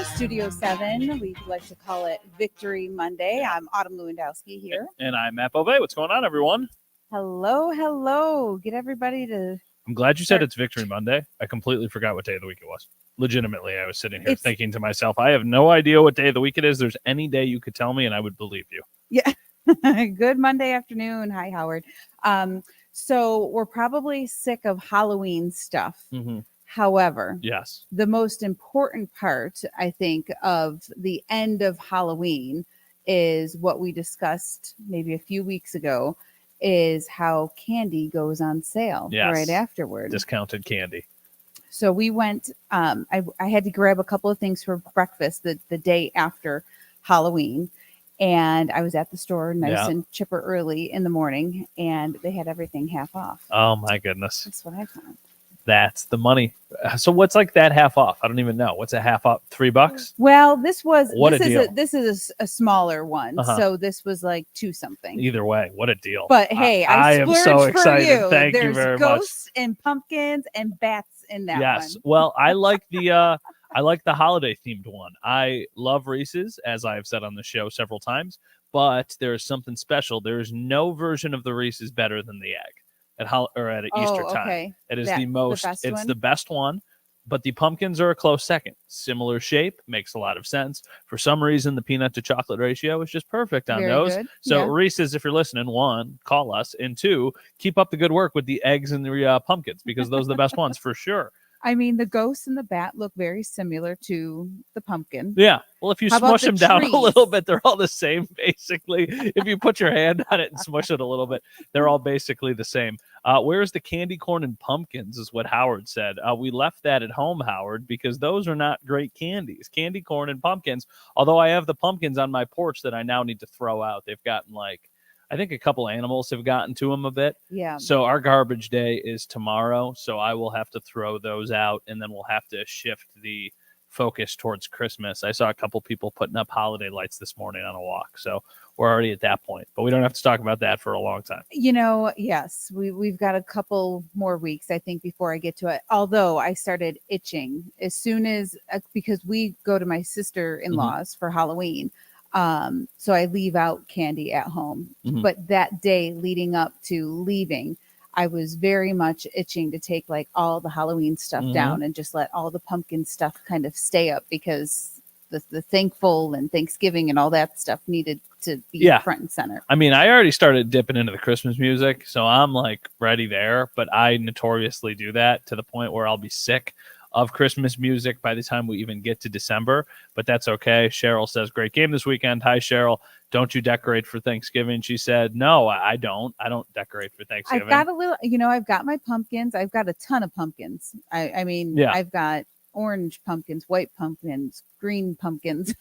Studio 7. We like to call it Victory Monday. I'm Autumn Lewandowski here. And I'm Matt Bove. What's going on, everyone? Hello. Get everybody to... I'm glad you said it's Victory Monday. I completely forgot what day of the week it was. Legitimately, I was sitting here thinking to myself, I have no idea what day of the week it is. There's any day you could tell me, and I would believe you. Yeah. Good Monday afternoon. Hi, Howard. So we're probably sick of Halloween stuff. Mm-hmm. However, yes, the most important part, I think, of the end of Halloween is what we discussed maybe a few weeks ago, is how candy goes on sale right afterward. Discounted candy. So we went, I had to grab a couple of things for breakfast the day after Halloween. And I was at the store nice and chipper early in the morning, and they had everything half off. Oh, my goodness. That's what I found. That's the money. So what's like that half off? I don't even know. What's a half off? $3? Well, this is a smaller one. Uh-huh. So this was like $2 something. Either way, what a deal. But hey, I am so excited. For you. Thank There's you very much. There's ghosts and pumpkins and bats in that one. Yes. Well, I like the holiday themed one. I love Reese's, as I've said on the show several times, but there's something special. There's no version of the Reese's better than the egg at Easter time. Okay. It is the best one, but the pumpkins are a close second. Similar shape, makes a lot of sense. For some reason, the peanut to chocolate ratio is just perfect on those. Good. So Reese's, if you're listening, 1, call us, and 2, keep up the good work with the eggs and the pumpkins, because those are the best ones for sure. I mean, the ghost and the bat look very similar to the pumpkin. Yeah. Well, if you smush them down a little bit, they're all the same, basically. If you put your hand on it and smush it a little bit, they're all basically the same. Where's the candy corn and pumpkins is what Howard said. We left that at home, Howard, because those are not great candies. Candy corn and pumpkins, although I have the pumpkins on my porch that I now need to throw out. They've gotten I think a couple animals have gotten to them a bit. Yeah. So our garbage day is tomorrow. So I will have to throw those out, and then we'll have to shift the focus towards Christmas. I saw a couple people putting up holiday lights this morning on a walk. So we're already at that point, but we don't have to talk about that for a long time. Yes, we've got a couple more weeks, I think, before I get to it. Although I started itching as soon as, because we go to my sister-in-law's for Halloween. So I leave out candy at home, but that day leading up to leaving, I was very much itching to take all the Halloween stuff down and just let all the pumpkin stuff kind of stay up, because the thankful and Thanksgiving and all that stuff needed to be front and center. I mean, I already started dipping into the Christmas music, so I'm ready there, but I notoriously do that to the point where I'll be sick of Christmas music by the time we even get to December, but that's okay. Cheryl says, great game this weekend. Hi, Cheryl. Don't you decorate for Thanksgiving? She said, no, I don't. I don't decorate for Thanksgiving. I've got a little, I've got my pumpkins. I've got a ton of pumpkins. I've got orange pumpkins, white pumpkins, green pumpkins.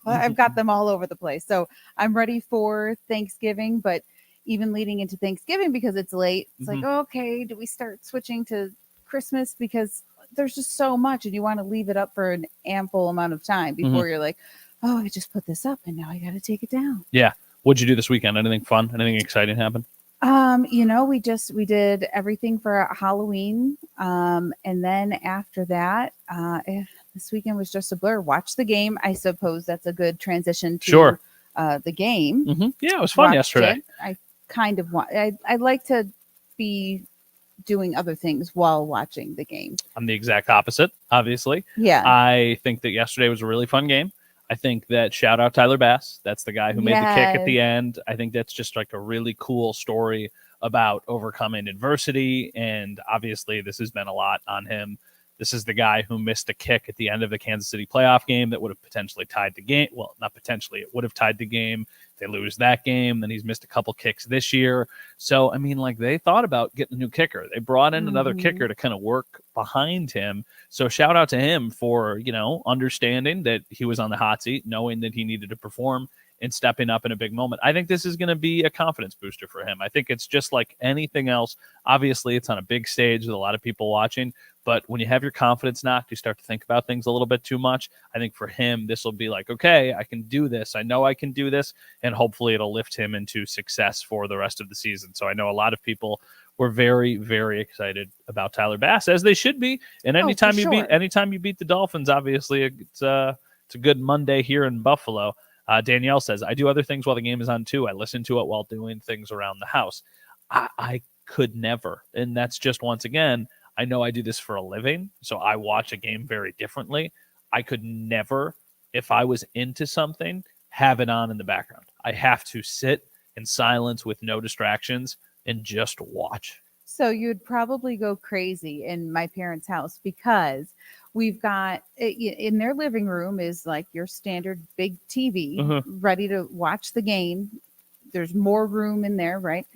I've got them all over the place. So I'm ready for Thanksgiving, but even leading into Thanksgiving, because it's late, it's okay, do we start switching to Christmas? Because there's just so much, and you want to leave it up for an ample amount of time before you're like, oh, I just put this up and now I got to take it down. Yeah. What'd you do this weekend? Anything fun? Anything exciting happen? We did everything for Halloween. And then after that, this weekend was just a blur. Watch the game. I suppose that's a good transition to the game. Mm-hmm. Yeah, it was fun yesterday. I kind of want, I like to be doing other things while watching the game. I'm the exact opposite, obviously. Yeah. I think that yesterday was a really fun game. I think that shout out Tyler Bass. That's the guy who made the kick at the end. I think that's just a really cool story about overcoming adversity. And obviously this has been a lot on him. This is the guy who missed a kick at the end of the Kansas City playoff game that would have potentially tied the game. Well, not potentially, it would have tied the game. They lose that game. Then he's missed a couple kicks this year. So, I mean, they thought about getting a new kicker. They brought in another kicker to kind of work behind him. So shout out to him for, understanding that he was on the hot seat, knowing that he needed to perform and stepping up in a big moment. I think this is going to be a confidence booster for him. I think it's just like anything else. Obviously, it's on a big stage with a lot of people watching. But when you have your confidence knocked, you start to think about things a little bit too much. I think for him, this will be okay, I can do this. I know I can do this. And hopefully it'll lift him into success for the rest of the season. So I know a lot of people were very, very excited about Tyler Bass, as they should be. And anytime you beat the Dolphins, obviously it's It's a good Monday here in Buffalo. Danielle says, I do other things while the game is on too. I listen to it while doing things around the house. I could never. And that's just, once again, I know I do this for a living, so I watch a game very differently. I could never, if I was into something, have it on in the background. I have to sit in silence with no distractions and just watch. So you'd probably go crazy in my parents' house because we've got in their living room is like your standard big TV ready to watch the game. There's more room in there, right?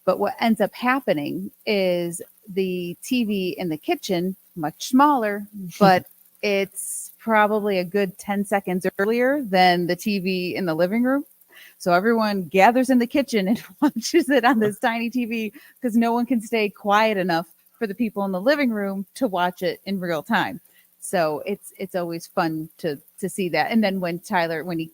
But what ends up happening is the TV in the kitchen, much smaller, but it's probably a good 10 seconds earlier than the TV in the living room. So everyone gathers in the kitchen and watches it on this tiny TV because no one can stay quiet enough for the people in the living room to watch it in real time. So it's always fun to see that. And then when Tyler, when he,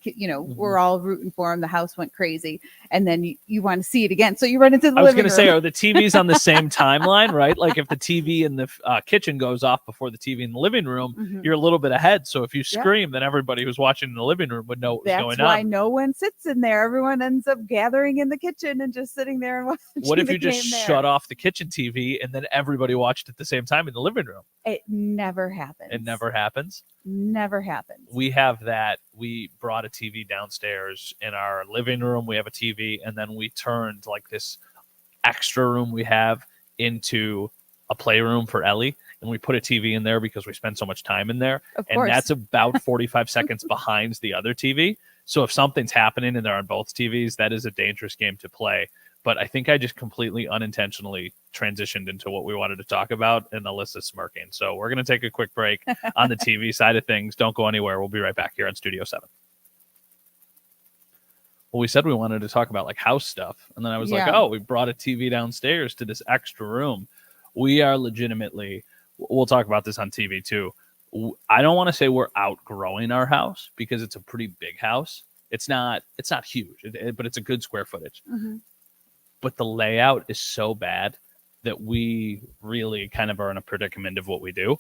we're all rooting for him, the house went crazy, and then you want to see it again. So you run into the living room. I was going to say, are the TVs on the same timeline, right? Like if the TV in the kitchen goes off before the TV in the living room, you're a little bit ahead. So if you scream, then everybody who's watching in the living room would know what was going on. That's why no one sits in there. Everyone ends up gathering in the kitchen and just sitting there and watching. What if you just shut off the kitchen TV and then everybody watched at the same time in the living room? It never happens. It never happens? Never happens. We have that. We brought a TV downstairs in our living room. We have a TV, and then we turned like this extra room we have into a playroom for Ellie, and we put a TV in there because we spend so much time in there. Of course. And that's about 45 seconds behind the other TV. So if something's happening and they're on both TVs, that is a dangerous game to play. But I think I just completely unintentionally transitioned into what we wanted to talk about, and Alyssa's smirking. So we're going to take a quick break on the TV side of things. Don't go anywhere. We'll be right back here on Studio 7. Well, we said we wanted to talk about like house stuff. And then I was like, oh, we brought a TV downstairs to this extra room. We are legitimately, we'll talk about this on TV too. I don't want to say we're outgrowing our house because it's a pretty big house. It's not huge, but it's a good square footage. But the layout is so bad that we really kind of are in a predicament of what we do,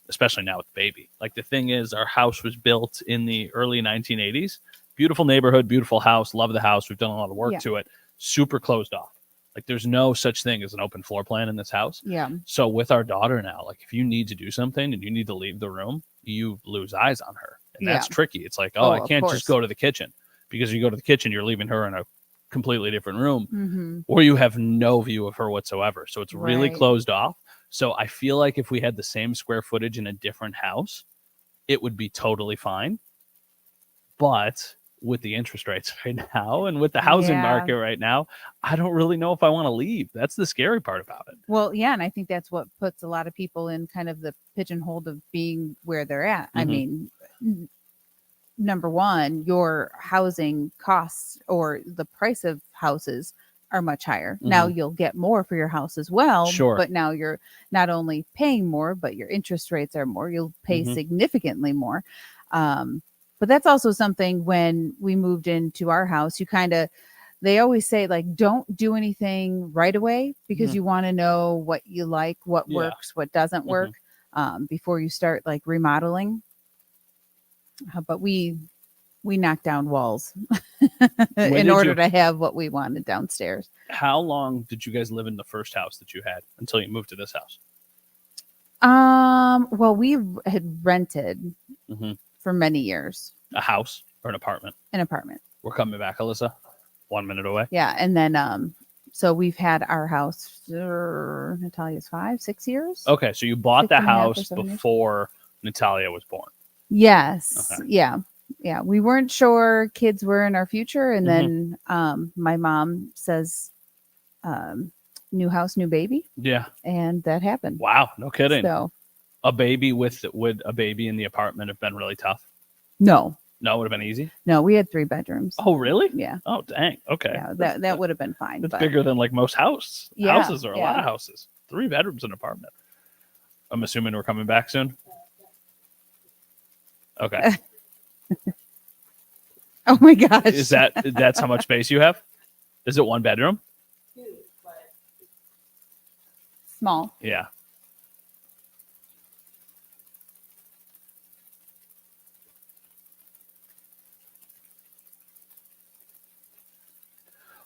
especially now with the baby. Like the thing is, our house was built in the early 1980s. Beautiful neighborhood, beautiful house. Love the house. We've done a lot of work to it. Super closed off. Like there's no such thing as an open floor plan in this house. So with our daughter now, like if you need to do something and you need to leave the room, you lose eyes on her. And that's tricky. It's like, I can't just go to the kitchen, because you go to the kitchen, you're leaving her in a completely different room, or you have no view of her whatsoever. So it's really closed off. So I feel like if we had the same square footage in a different house, it would be totally fine. But with the interest rates right now and with the housing market right now, I don't really know if I want to leave. That's the scary part about it. Well, yeah. And I think that's what puts a lot of people in kind of the pigeonhole of being where they're at. I mean, number one, your housing costs or the price of houses are much higher. Now you'll get more for your house as well. But now you're not only paying more, but your interest rates are more. You'll pay significantly more. But that's also something when we moved into our house, they always say, like, don't do anything right away because you want to know what you like, what works, what doesn't work before you start like remodeling. But we knocked down walls in order to have what we wanted downstairs. How long did you guys live in the first house that you had until you moved to this house? Well, we had rented for many years. A house or an apartment? An apartment. We're coming back, Alyssa. 1 minute away. Yeah. And then so we've had our house for Natalia's 5-6 years. Okay. So you bought the house before Natalia was born. Yes. Okay. Yeah. We weren't sure kids were in our future. And then my mom says, new house, new baby. Yeah. And that happened. Wow. No kidding. So would a baby in the apartment have been really tough? No. No, it would have been easy? No, we had 3 bedrooms. Oh, really? Yeah. Oh, dang. Okay. Yeah, that would have been fine. It's bigger than like most houses. Yeah, houses are a lot of houses. 3 bedrooms in an apartment. I'm assuming we're coming back soon? Okay. Oh my gosh. That's how much space you have? Is it 1 bedroom? 2, but small. Yeah.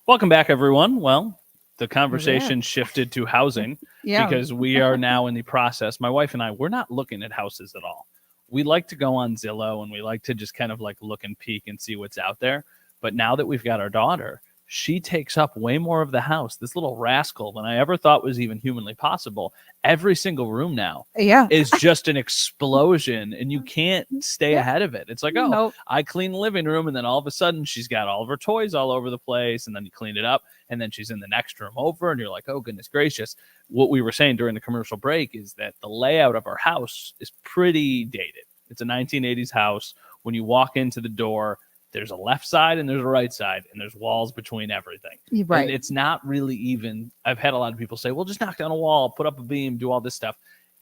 Welcome back, everyone. Well, the conversation shifted to housing Yeah. because we are now in the process. My wife and I, we're not looking at houses at all. We like to go on Zillow and we like to just kind of like look and peek and see what's out there. But now that we've got our daughter, she takes up way more of the house. This little rascal than I ever thought was even humanly possible. Every single room now Yeah. is just an explosion and you can't stay Yeah. ahead of it. It's like, oh, Nope. I clean the living room and then all of a sudden she's got all of her toys all over the place and then you clean it up and then she's in the next room over and you're like, oh, goodness gracious. What we were saying during the commercial break is that the layout of our house is pretty dated. It's a 1980s house. When you walk into the door, there's a left side and there's a right side and there's walls between everything. Right. And it's not really even, I've had a lot of people say, well, just knock down a wall, put up a beam, do all this stuff.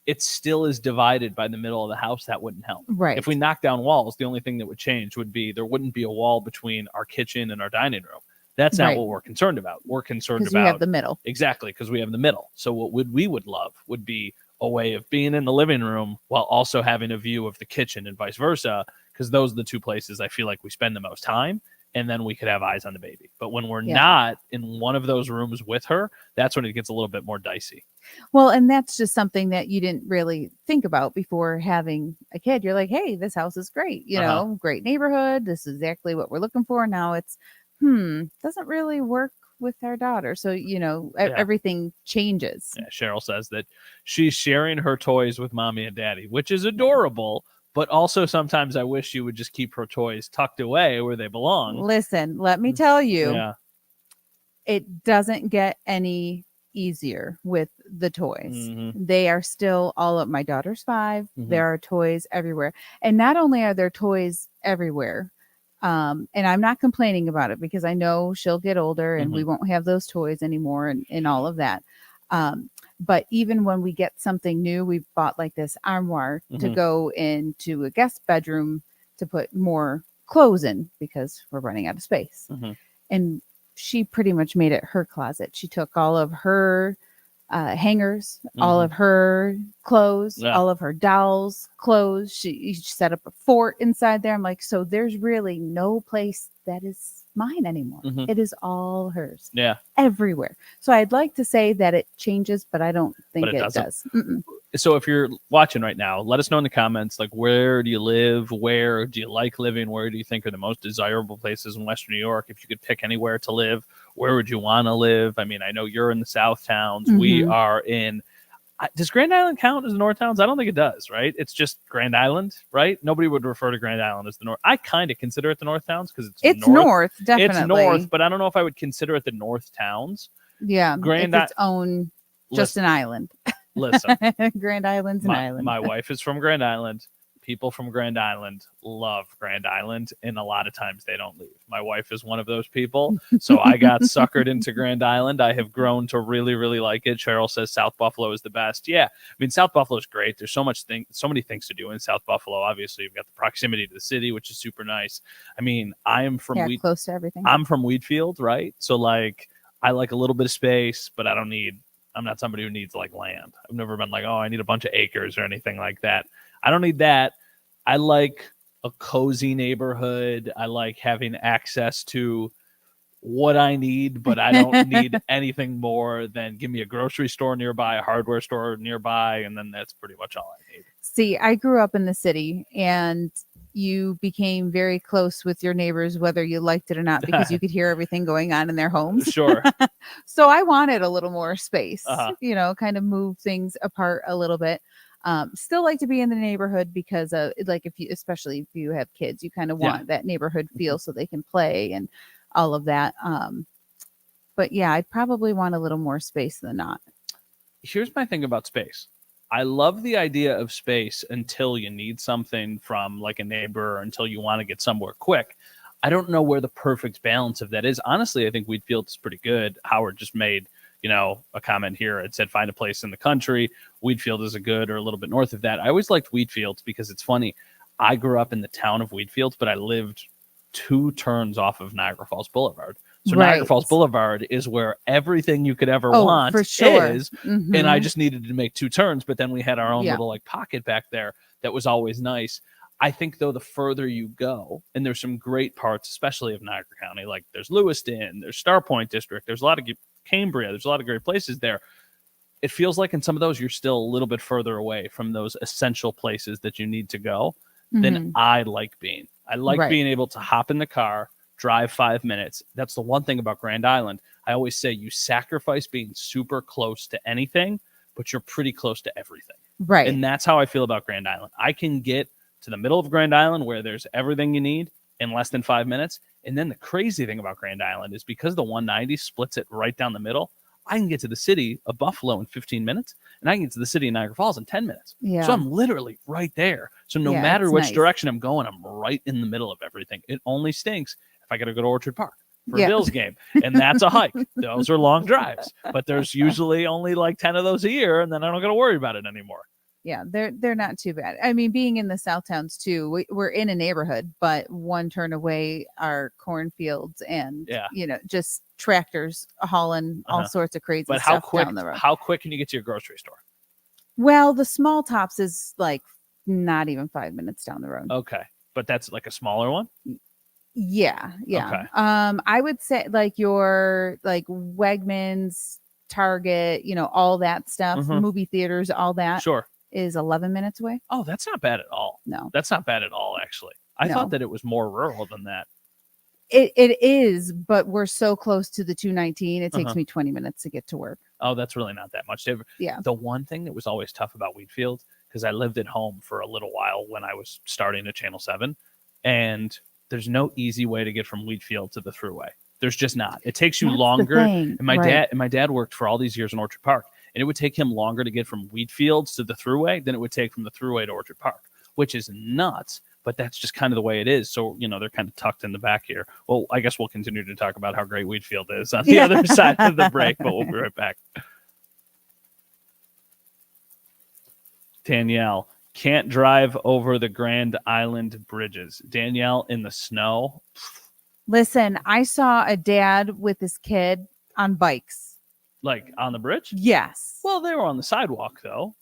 It still is divided by the middle of the house. That wouldn't help. Right. If we knock down walls, the only thing that would change would be there wouldn't be a wall between our kitchen and our dining room. That's not Right. what we're concerned about. We're concerned Because about you have the middle. exactly because we have the middle. So what we would love would be a way of being in the living room while also having a view of the kitchen and vice versa, because those are the two places I feel like we spend the most time. And then we could have eyes on the baby. But when we're not in one of those rooms with her, that's when it gets a little bit more dicey. Well, and that's just something that you didn't really think about before having a kid. You're like, hey, this house is great. You know, great neighborhood. This is exactly what we're looking for. Now it's, doesn't really work with our daughter. So, you know, everything changes. Yeah, Cheryl says that she's sharing her toys with mommy and daddy, which is adorable. But also sometimes I wish you would just keep her toys tucked away where they belong. Listen, let me tell you, Yeah. it doesn't get any easier with the toys. Mhm. They are still all up. My daughter's 5. Mhm. There are toys everywhere. And not only are there toys everywhere, and I'm not complaining about it because I know she'll get older and we won't have those toys anymore and all of that. But even when we get something new, we've bought like this armoire to go into a guest bedroom to put more clothes in because we're running out of space. And she pretty much made it her closet. She took all of her hangers, all of her clothes, all of her dolls' clothes. She set up a fort inside there. I'm like, so there's really no place that is mine anymore. It is all hers. Yeah. Everywhere. So I'd like to say that it changes, but I don't think it does. So if you're watching right now, let us know in the comments, like, where do you live? Where do you like living? Where do you think are the most desirable places in Western New York? If you could pick anywhere to live, where would you want to live? I mean, I know you're in the South Towns. We are in, does Grand Island count as the North Towns? I don't think it does, right? It's just Grand Island, right? Nobody would refer to Grand Island as the North. I kind of consider it the North Towns because it's north, definitely. It's north, but I don't know if I would consider it the North Towns. Yeah, it's its own, just an island. Listen, Grand Island's an island. My wife is from Grand Island. People from Grand Island love Grand Island, and a lot of times they don't leave. My wife is one of those people, so I got suckered into Grand Island. I have grown to really, really like it. Cheryl says South Buffalo is the best. Yeah, I mean, South Buffalo is great. There's so many things to do in South Buffalo. Obviously, you've got the proximity to the city, which is super nice. I mean, I am from close to everything. I'm from Wheatfield, right? So like, I like a little bit of space, but I'm not somebody who needs like land. I've never been like, oh, I need a bunch of acres or anything like that. I don't need that. I like a cozy neighborhood. I like having access to what I need, but I don't need anything more than give me a grocery store nearby, a hardware store nearby, and then that's pretty much all I need. See, I grew up in the city and you became very close with your neighbors, whether you liked it or not, because you could hear everything going on in their homes. Sure. So I wanted a little more space, you know, kind of move things apart a little bit. Still like to be in the neighborhood because like especially if you have kids, you kind of want that neighborhood feel so they can play and all of that. But yeah, I'd probably want a little more space than not. Here's my thing about space. I love the idea of space until you need something from like a neighbor or until you want to get somewhere quick. I don't know where the perfect balance of that is. Honestly, I think Wheatfield is pretty good. Howard just made, a comment here. It said, find a place in the country. Wheatfield is a good or a little bit north of that. I always liked Wheatfield because it's funny. I grew up in the town of Wheatfield, but I lived 2 turns off of Niagara Falls Boulevard. So Niagara Falls Boulevard is where everything you could ever want for sure. is. And I just needed to make 2 turns, but then we had our own little like pocket back there that was always nice. I think though the further you go, and there's some great parts, especially of Niagara County, like there's Lewiston, there's Star Point District, there's a lot of Cambria, there's a lot of great places there. It feels like in some of those you're still a little bit further away from those essential places that you need to go than I like being. I like being able to hop in the car, drive 5 minutes. That's the one thing about Grand Island. I always say you sacrifice being super close to anything, but you're pretty close to everything. Right. And that's how I feel about Grand Island. I can get to the middle of Grand Island where there's everything you need in less than 5 minutes. And then the crazy thing about Grand Island is because the 190 splits it right down the middle, I can get to the city of Buffalo in 15 minutes, and I can get to the city of Niagara Falls in 10 minutes. Yeah. So I'm literally right there. So no matter which direction I'm going, I'm right in the middle of everything. It only stinks if I got to go to Orchard Park for a Bills game, and that's a hike. Those are long drives, but there's usually only like 10 of those a year, and then I don't got to worry about it anymore. Yeah, they're not too bad. I mean, being in the South Towns too, we're in a neighborhood, but one turn away are cornfields and just tractors hauling all sorts of crazy stuff down the road. How quick can you get to your grocery store? Well, the Small Tops is like not even 5 minutes down the road. Okay, but that's like a smaller one. Yeah. Okay. I would say like your Wegmans, Target, all that stuff, movie theaters, all that. Sure. Is 11 minutes away. Oh, that's not bad at all. No, that's not bad at all. Actually, I thought that it was more rural than that. It is, but we're so close to the 219. It takes me 20 minutes to get to work. Oh, that's really not that much. Yeah. The one thing that was always tough about Wheatfield, because I lived at home for a little while when I was starting at Channel 7, and there's no easy way to get from Wheatfield to the Thruway. There's just not. It takes you longer. And my dad worked for all these years in Orchard Park, and it would take him longer to get from Wheatfields to the Thruway than it would take from the Thruway to Orchard Park, which is nuts. But that's just kind of the way it is. So, they're kind of tucked in the back here. Well, I guess we'll continue to talk about how great Wheatfield is on the other side of the break, but we'll be right back. Danielle, can't drive over the Grand Island bridges. Danielle, in the snow. Listen, I saw a dad with his kid on bikes. Like on the bridge? Yes. Well, they were on the sidewalk, though.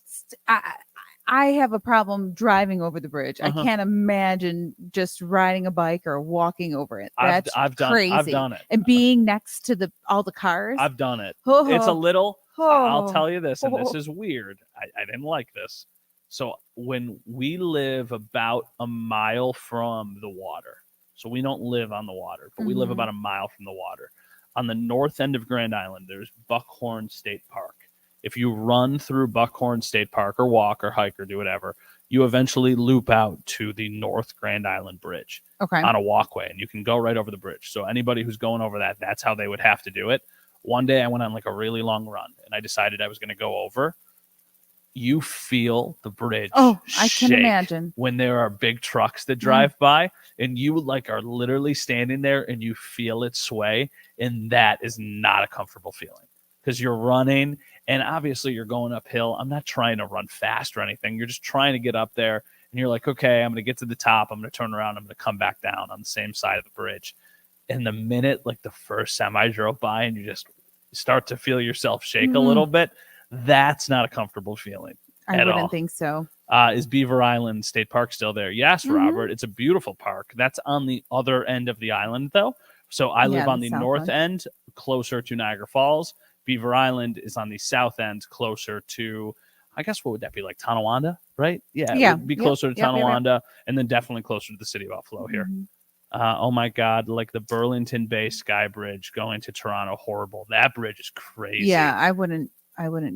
I have a problem driving over the bridge. I can't imagine just riding a bike or walking over it. That's crazy. I've done it. And being next to all the cars. I've done it. It's a little, I'll tell you this, and this is weird. I didn't like this. So when we live about a mile from the water, so we don't live on the water, but we live about a mile from the water. On the north end of Grand Island, there's Buckhorn State Park. If you run through Buckhorn State Park or walk or hike or do whatever, you eventually loop out to the North Grand Island Bridge on a walkway, and you can go right over the bridge. So anybody who's going over that, that's how they would have to do it. One day I went on like a really long run, and I decided I was going to go over. You feel the bridge. Oh, I can imagine. When there are big trucks that drive by, and you are literally standing there and you feel it sway, and that is not a comfortable feeling because you're running. And obviously you're going uphill. I'm not trying to run fast or anything. You're just trying to get up there. And you're like, okay, I'm going to get to the top. I'm going to turn around. I'm going to come back down on the same side of the bridge. And the minute, the first semi drove by and you just start to feel yourself shake a little bit, that's not a comfortable feeling. I wouldn't think so. Is Beaver Island State Park still there? Yes, Robert. It's a beautiful park. That's on the other end of the island, though. So I live on the north end, closer to Niagara Falls. Beaver Island is on the south end, closer to, I guess, what would that be, like Tonawanda, right? Yeah, it would be closer to Tonawanda, and then definitely closer to the city of Buffalo here. Oh my God, like the Burlington Bay Sky Bridge going to Toronto, horrible. That bridge is crazy. Yeah, I wouldn't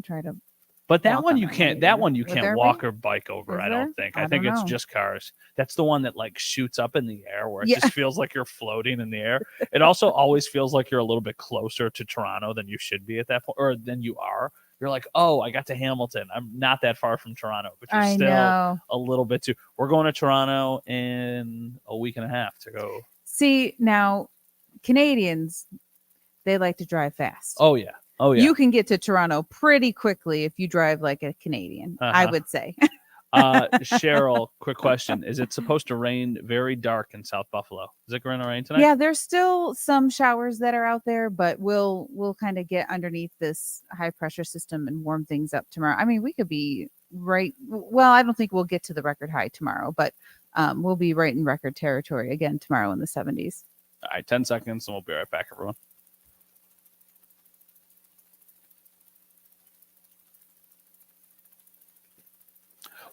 try to. But that one you can't. That one you can't walk or bike over. I don't think. I think it's just cars. That's the one that shoots up in the air where it just feels like you're floating in the air. It also always feels like you're a little bit closer to Toronto than you should be at that point, or than you are. You're like, oh, I got to Hamilton. I'm not that far from Toronto, but you're still a little bit too. We're going to Toronto in a week and a half to go. See, now Canadians, they like to drive fast. Oh yeah. Oh, yeah. You can get to Toronto pretty quickly if you drive like a Canadian, I would say. Cheryl, quick question. Is it supposed to rain very dark in South Buffalo? Is it going to rain tonight? Yeah, there's still some showers that are out there, but we'll kind of get underneath this high pressure system and warm things up tomorrow. I mean, we could be I don't think we'll get to the record high tomorrow, but we'll be right in record territory again tomorrow in the 70s. All right, 10 seconds, and we'll be right back, everyone.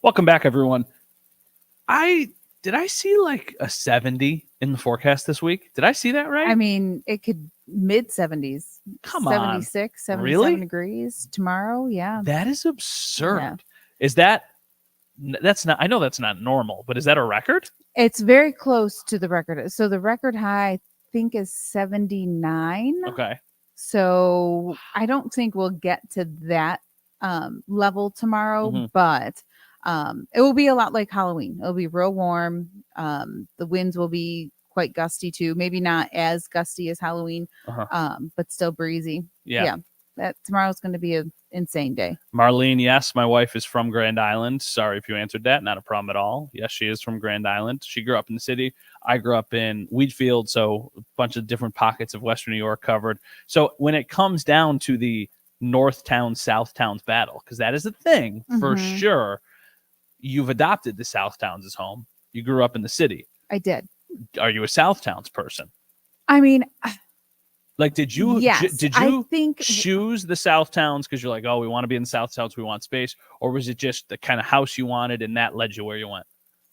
Welcome back, everyone. Did I see like a 70 in the forecast this week? Did I see that right? I mean, it could mid 70s. Come on. 76, 77 Really? degrees tomorrow. Yeah. That is absurd. Yeah. Is that's not, I know that's not normal, but is that a record? It's very close to the record. So the record high, I think, is 79. Okay. So I don't think we'll get to that level tomorrow, Mhm. but it will be a lot like Halloween. It'll be real warm. The winds will be quite gusty too. Maybe not as gusty as Halloween, but still breezy. Yeah. That tomorrow's going to be an insane day. Marlene, yes, my wife is from Grand Island. Sorry if you answered that. Not a problem at all. Yes, she is from Grand Island. She grew up in the city. I grew up in Wheatfield, so a bunch of different pockets of Western New York covered. So when it comes down to the North Towns, South Towns battle, because that is a thing for Mhm. sure, you've adopted the South Towns as home. You grew up in the city. I did. Are you a South Towns person? I mean, Like, did you yes, did I you think choose the South Towns because you're like, oh, we want to be in the South Towns, we want space, or was it just the kind of house you wanted and that led you where you went?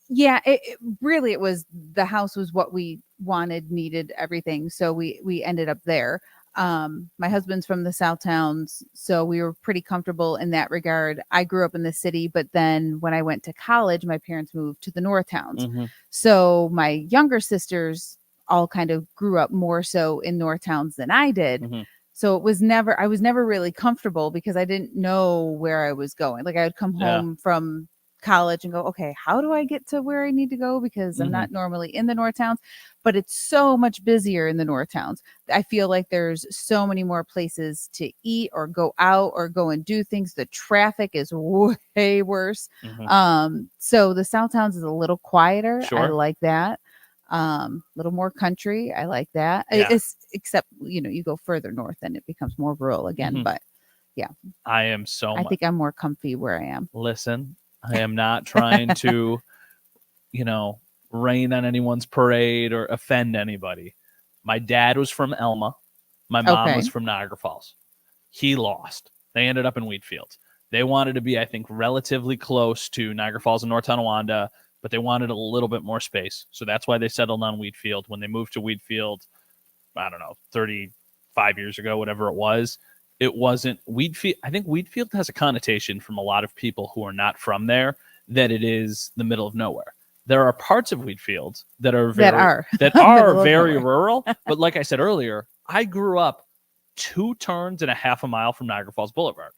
yeah, it really, it was, the house was what we wanted, needed, everything. So we ended up there. My husband's from the South Towns, so we were pretty comfortable in that regard. I grew up in the city, but then when I went to college, my parents moved to the North Towns. Mm-hmm. So my younger sisters all kind of grew up more so in North Towns than I did. Mm-hmm. So I was never really comfortable because I didn't know where I was going. Like I would come home from college and go, okay, how do I get to where I need to go? Because I'm not normally in the North Towns, but it's so much busier in the North Towns. I feel like there's so many more places to eat or go out or go and do things. The traffic is way worse. So the South Towns is a little quieter. Sure. I like that. Little more country. I like that. Yeah. It's, except, you go further north and it becomes more rural again. But I am I think I'm more comfy where I am. Listen, I am not trying to, rain on anyone's parade or offend anybody. My dad was from Elma. My mom was from Niagara Falls. He lost. They ended up in Wheatfield. They wanted to be, I think, relatively close to Niagara Falls and North Tonawanda, but they wanted a little bit more space. So that's why they settled on Wheatfield. When they moved to Wheatfield, I don't know, 35 years ago, whatever it was, it wasn't Wheatfield. I think Wheatfield has a connotation from a lot of people who are not from there that it is the middle of nowhere. There are parts of Wheatfield that are very rural. But like I said earlier, I grew up 2 turns and a half a mile from Niagara Falls Boulevard.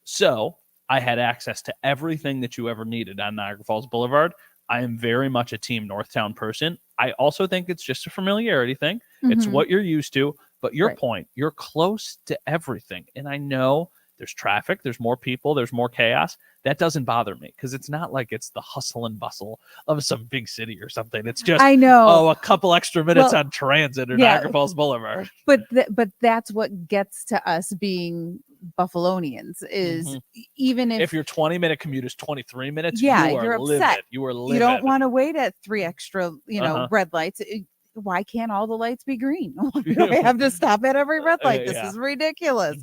So I had access to everything that you ever needed on Niagara Falls Boulevard. I am very much a team Northtown person. I also think it's just a familiarity thing. It's what you're used to. But your point, you're close to everything. And I know there's traffic, there's more people, there's more chaos. That doesn't bother me because it's not like it's the hustle and bustle of some big city or something. It's just, I know, a couple extra minutes on transit or Niagara Falls Boulevard. But that's what gets to us being Buffalonians is even if your 20-minute commute is 23 minutes, you're upset. You are livid. You don't want to wait at 3 extra, red lights. Why can't all the lights be green? Why do I have to stop at every red light? This is ridiculous.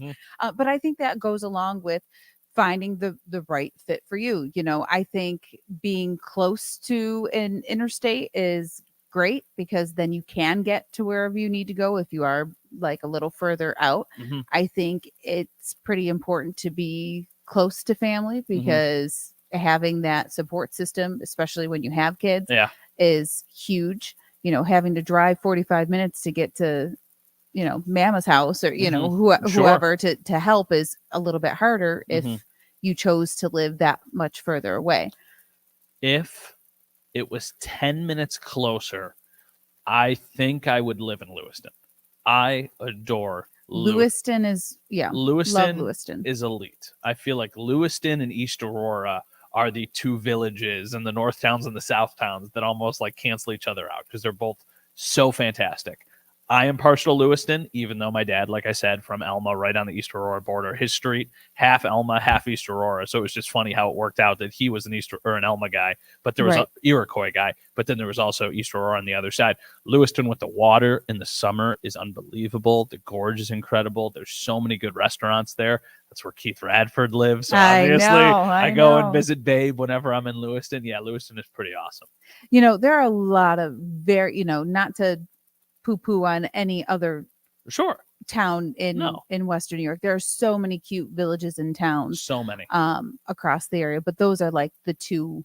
But I think that goes along with finding the right fit for you. I think being close to an interstate is great because then you can get to wherever you need to go if you are like a little further out. I think it's pretty important to be close to family because having that support system, especially when you have kids, is huge. Having to drive 45 minutes to get to, Mama's house or, whoever to help is a little bit harder if you chose to live that much further away. If it was 10 minutes closer, I think I would live in Lewiston. I adore Lewiston. Love Lewiston is elite. I feel like Lewiston and East Aurora are the 2 villages in the North Towns and the South Towns that almost like cancel each other out because they're both so fantastic. I am partial to Lewiston, even though my dad, like I said, from Elma, right on the East Aurora border, his street, half Elma, half East Aurora. So it was just funny how it worked out that he was an Elma guy, but there was Right. an Iroquois guy, but then there was also East Aurora on the other side. Lewiston with the water in the summer is unbelievable. The gorge is incredible. There's so many good restaurants there. That's where Keith Radford lives. So obviously, I go and visit Babe whenever I'm in Lewiston. Yeah, Lewiston is pretty awesome. There are a lot of not to poo-poo on any other Sure. town in Western New York. There are so many cute villages and towns So many. across the area, but those are like the two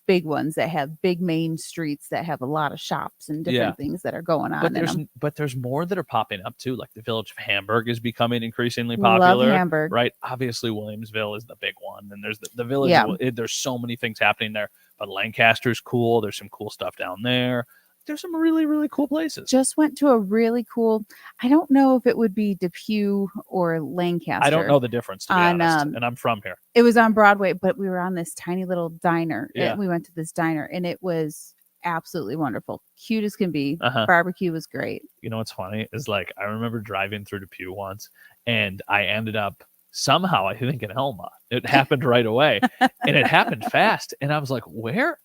big ones that have big main streets that have a lot of shops and different things that are going on. But there's more that are popping up too. Like the village of Hamburg is becoming increasingly popular. Love Hamburg. Right? Obviously, Williamsville is the big one. And there's the village. Yeah. There's so many things happening there. But Lancaster's cool. There's some cool stuff down there. There's some really, really cool places. Just went to a really cool, I don't know if it would be Depew or Lancaster. I don't know the difference, to be honest. And I'm from here. It was on Broadway, but we were on this tiny little diner. Yeah. We went to this diner and it was absolutely wonderful. Cute as can be. Barbecue was great. You know what's funny is like I remember driving through Depew once and I ended up somehow, I think, in Elma. It happened right away and it happened fast. And I was like, where?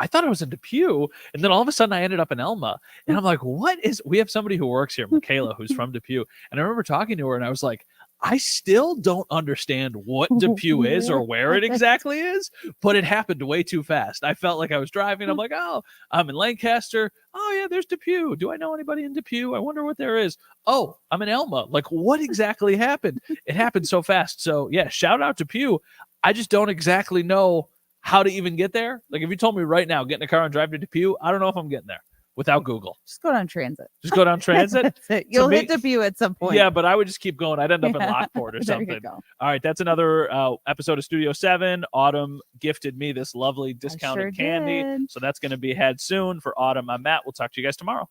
I thought I was in Depew, and then all of a sudden I ended up in Elma, and I'm like, we have somebody who works here, Michaela, who's from Depew, and I remember talking to her, and I was like, I still don't understand what Depew is or where it exactly is, but it happened way too fast. I felt like I was driving. I'm like, oh, I'm in Lancaster. Oh yeah, there's Depew. Do I know anybody in Depew? I wonder what there is. Oh, I'm in Elma. Like, what exactly happened? It happened so fast. So yeah, shout out to Depew. I just don't exactly know how to even get there. Like if you told me right now, get in a car and drive to Depew, I don't know if I'm getting there without Google. Just go down transit. Just go down transit. That's it. You'll hit Depew at some point. Yeah, but I would just keep going. I'd end up in Lockport or something. All right, that's another episode of Studio 7. Autumn gifted me this lovely discounted candy. So that's going to be had soon for Autumn. I'm Matt. We'll talk to you guys tomorrow.